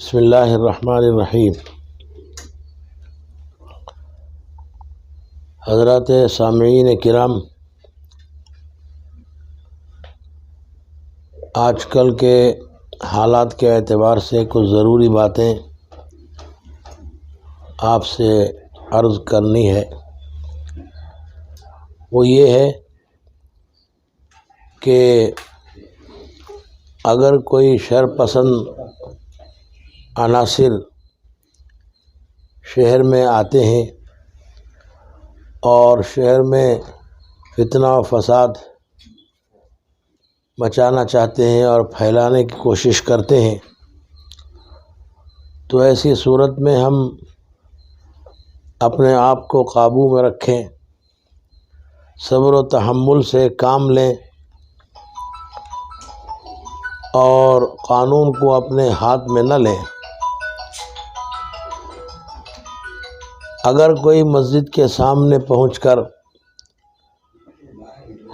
بسم اللہ الرحمن الرحیم۔ حضرات سامعین کرام، آج کل کے حالات کے اعتبار سے کچھ ضروری باتیں آپ سے عرض کرنی ہے۔ وہ یہ ہے کہ اگر کوئی شر پسند عناصر شہر میں آتے ہیں اور شہر میں فتنہ و فساد مچانا چاہتے ہیں اور پھیلانے کی کوشش کرتے ہیں، تو ایسی صورت میں ہم اپنے آپ کو قابو میں رکھیں، صبر و تحمل سے کام لیں اور قانون کو اپنے ہاتھ میں نہ لیں۔ اگر کوئی مسجد کے سامنے پہنچ کر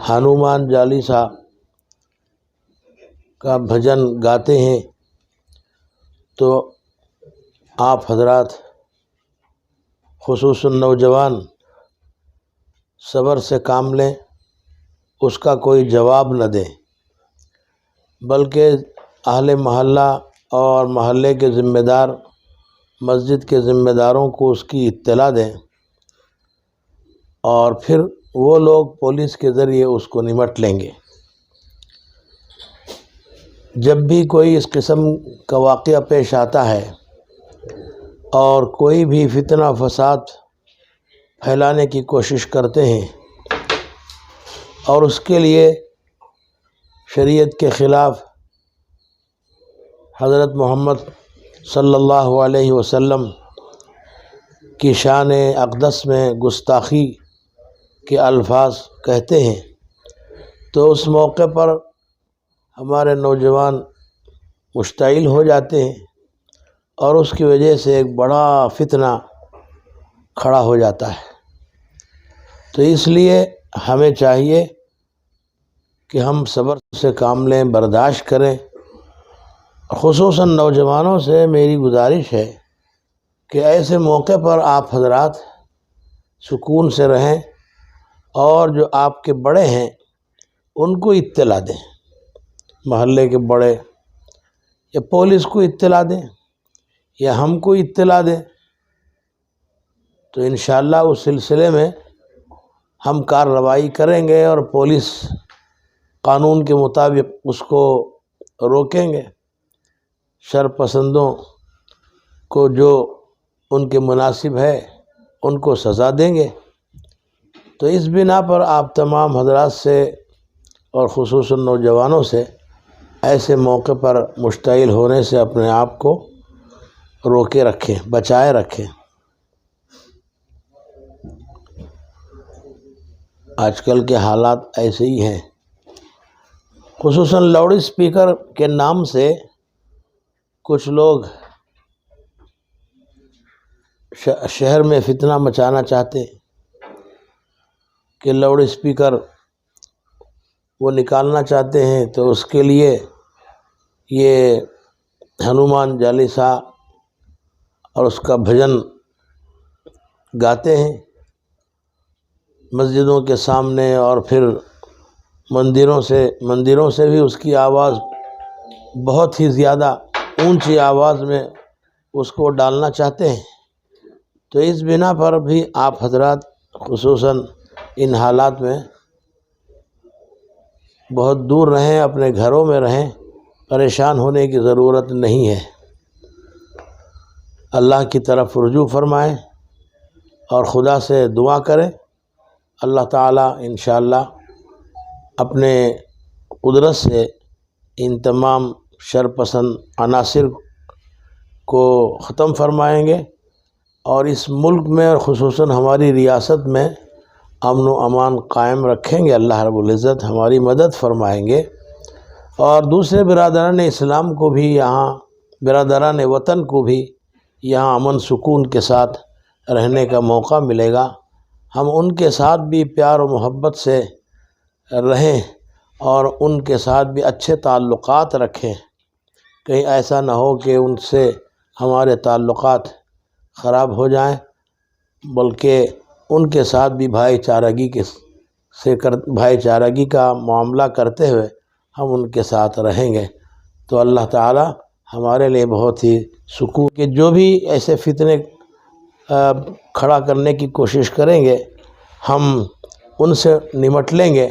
ہنومان چالیسا کا بھجن گاتے ہیں تو آپ حضرات خصوصاً نوجوان صبر سے کام لیں، اس کا کوئی جواب نہ دیں، بلکہ اہل محلہ اور محلے کے ذمہ دار، مسجد کے ذمہ داروں کو اس کی اطلاع دیں اور پھر وہ لوگ پولیس کے ذریعے اس کو نمٹ لیں گے۔ جب بھی کوئی اس قسم کا واقعہ پیش آتا ہے اور کوئی بھی فتنہ فساد پھیلانے کی کوشش کرتے ہیں اور اس کے لیے شریعت کے خلاف حضرت محمد صلی اللہ علیہ وسلم کی شان اقدس میں گستاخی کے الفاظ کہتے ہیں، تو اس موقع پر ہمارے نوجوان مشتعل ہو جاتے ہیں اور اس کی وجہ سے ایک بڑا فتنہ کھڑا ہو جاتا ہے۔ تو اس لیے ہمیں چاہیے کہ ہم صبر سے کام لیں، برداشت کریں۔ خصوصاً نوجوانوں سے میری گزارش ہے کہ ایسے موقع پر آپ حضرات سکون سے رہیں اور جو آپ کے بڑے ہیں ان کو اطلاع دیں، محلے کے بڑے یا پولیس کو اطلاع دیں یا ہم کو اطلاع دیں، تو انشاءاللہ اس سلسلے میں ہم کارروائی کریں گے اور پولیس قانون کے مطابق اس کو روکیں گے، شر پسندوں کو جو ان کے مناسب ہے ان کو سزا دیں گے۔ تو اس بنا پر آپ تمام حضرات سے اور خصوصاً نوجوانوں سے ایسے موقع پر مشتعل ہونے سے اپنے آپ کو روکے رکھیں، بچائے رکھیں۔ آج کل کے حالات ایسے ہی ہیں، خصوصاً لاؤڈ اسپیکر کے نام سے کچھ لوگ شہر میں فتنہ مچانا چاہتے ہیں کہ لاؤڈ اسپیکر وہ نکالنا چاہتے ہیں، تو اس کے لیے یہ ہنومان چالیسا اور اس کا بھجن گاتے ہیں مسجدوں کے سامنے، اور پھر مندروں سے بھی اس کی آواز بہت ہی زیادہ اونچی آواز میں اس کو ڈالنا چاہتے ہیں۔ تو اس بنا پر بھی آپ حضرات خصوصاً ان حالات میں بہت دور رہیں، اپنے گھروں میں رہیں، پریشان ہونے کی ضرورت نہیں ہے۔ اللہ کی طرف رجوع فرمائیں اور خدا سے دعا کریں، اللہ تعالیٰ انشاءاللہ اپنے قدرت سے ان تمام شر پسند عناصر کو ختم فرمائیں گے اور اس ملک میں اور خصوصاً ہماری ریاست میں امن و امان قائم رکھیں گے۔ اللہ رب العزت ہماری مدد فرمائیں گے اور دوسرے برادران اسلام کو بھی، یہاں برادران وطن کو بھی یہاں امن سکون کے ساتھ رہنے کا موقع ملے گا۔ ہم ان کے ساتھ بھی پیار و محبت سے رہیں اور ان کے ساتھ بھی اچھے تعلقات رکھیں، کہیں ایسا نہ ہو کہ ان سے ہمارے تعلقات خراب ہو جائیں، بلکہ ان کے ساتھ بھی بھائی چارگی کا معاملہ کرتے ہوئے ہم ان کے ساتھ رہیں گے تو اللہ تعالی ہمارے لیے بہت ہی سکون کہ جو بھی ایسے فتنے کھڑا کرنے کی کوشش کریں گے ہم ان سے نمٹ لیں گے،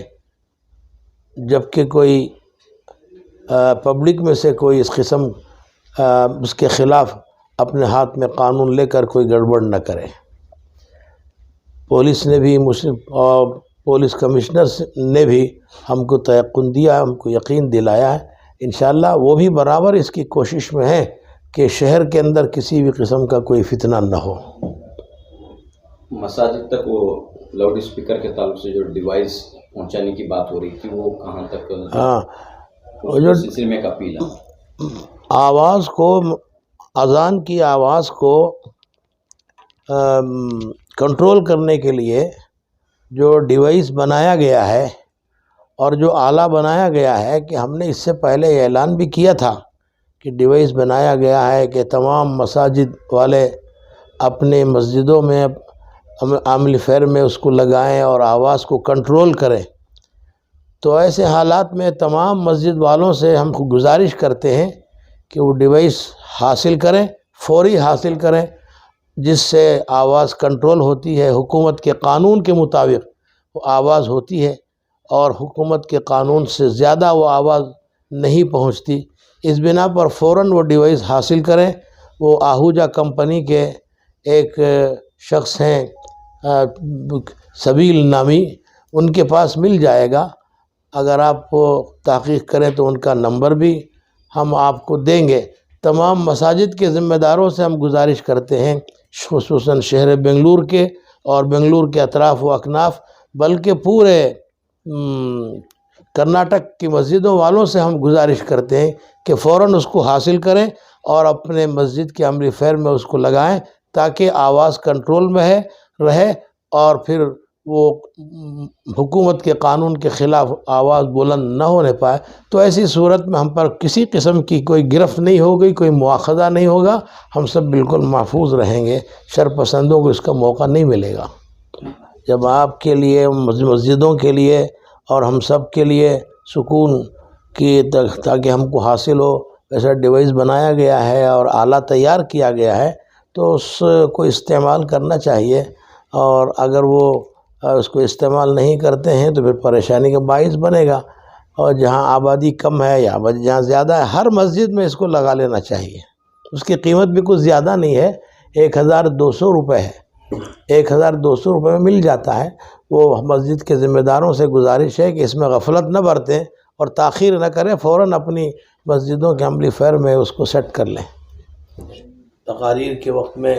جبکہ کوئی پبلک میں سے کوئی اس قسم اس کے خلاف اپنے ہاتھ میں قانون لے کر کوئی گڑبڑ نہ کرے۔ پولیس نے بھی اور پولیس کمشنر نے بھی ہم کو تیقن دیا، ہم کو یقین دلایا ہے، انشاءاللہ وہ بھی برابر اس کی کوشش میں ہیں کہ شہر کے اندر کسی بھی قسم کا کوئی فتنہ نہ ہو۔ مساجد تک وہ لاؤڈ اسپیکر کے تعلق سے جو ڈیوائس پہنچانے کی بات ہو رہی تھی وہ کہاں تک؟ جو سلسلے میں ایک اپیل ہے، آواز کو، اذان کی آواز کو کنٹرول کرنے کے لیے جو ڈیوائس بنایا گیا ہے اور جو آلہ بنایا گیا ہے کہ ہم نے اس سے پہلے اعلان بھی کیا تھا کہ ڈیوائس بنایا گیا ہے کہ تمام مساجد والے اپنے مسجدوں میں ایمپلیفائر میں اس کو لگائیں اور آواز کو کنٹرول کریں۔ تو ایسے حالات میں تمام مسجد والوں سے ہم گزارش کرتے ہیں کہ وہ ڈیوائس حاصل کریں، فوری حاصل کریں، جس سے آواز کنٹرول ہوتی ہے، حکومت کے قانون کے مطابق وہ آواز ہوتی ہے اور حکومت کے قانون سے زیادہ وہ آواز نہیں پہنچتی۔ اس بنا پر فوراً وہ ڈیوائس حاصل کریں۔ وہ آہوجہ کمپنی کے ایک شخص ہیں سبیل نامی، ان کے پاس مل جائے گا، اگر آپ تحقیق کریں تو ان کا نمبر بھی ہم آپ کو دیں گے۔ تمام مساجد کے ذمہ داروں سے ہم گزارش کرتے ہیں، خصوصاً شہر بنگلور کے اور بنگلور کے اطراف و اکناف، بلکہ پورے کرناٹک کی مسجدوں والوں سے ہم گزارش کرتے ہیں کہ فوراً اس کو حاصل کریں اور اپنے مسجد کے ایمپلیفائر میں اس کو لگائیں تاکہ آواز کنٹرول میں رہے اور پھر وہ حکومت کے قانون کے خلاف آواز بلند نہ ہونے پائے۔ تو ایسی صورت میں ہم پر کسی قسم کی کوئی گرفت نہیں ہوگی، کوئی مواخذہ نہیں ہوگا، ہم سب بالکل محفوظ رہیں گے، شر پسندوں کو اس کا موقع نہیں ملے گا۔ جب آپ کے لیے، مسجدوں کے لیے اور ہم سب کے لیے سکون کی تاکہ ہم کو حاصل ہو ایسا ڈیوائس بنایا گیا ہے اور آلہ تیار کیا گیا ہے تو اس کو استعمال کرنا چاہیے، اور اگر وہ اس کو استعمال نہیں کرتے ہیں تو پھر پریشانی کا باعث بنے گا۔ اور جہاں آبادی کم ہے یا جہاں زیادہ ہے، ہر مسجد میں اس کو لگا لینا چاہیے۔ اس کی قیمت بھی کچھ زیادہ نہیں ہے، 1200 روپے ہے، 1200 روپے میں مل جاتا ہے۔ وہ مسجد کے ذمہ داروں سے گزارش ہے کہ اس میں غفلت نہ برتیں اور تاخیر نہ کریں، فوراً اپنی مسجدوں کے ایمپلیفائر میں اس کو سیٹ کر لیں۔ تقاریر کے وقت میں،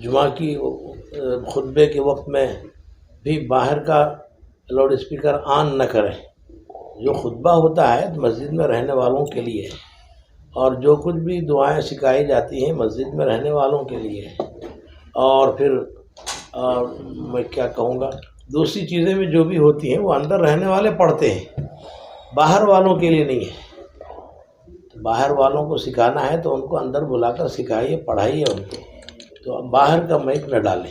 جمعہ کی خطبے کے وقت میں بھی باہر کا لاؤڈ اسپیکر آن نہ کریں۔ جو خطبہ ہوتا ہے مسجد میں رہنے والوں کے لیے، اور جو کچھ بھی دعائیں سکھائی جاتی ہیں مسجد میں رہنے والوں کے لیے، اور پھر میں کیا کہوں گا، دوسری چیزیں بھی جو بھی ہوتی ہیں وہ اندر رہنے والے پڑھتے ہیں، باہر والوں کے لیے نہیں ہے۔ باہر والوں کو سکھانا ہے تو ان کو اندر بلا کر سکھائیے، پڑھائیے ان کو، تو باہر کا مائک نہ ڈالیں۔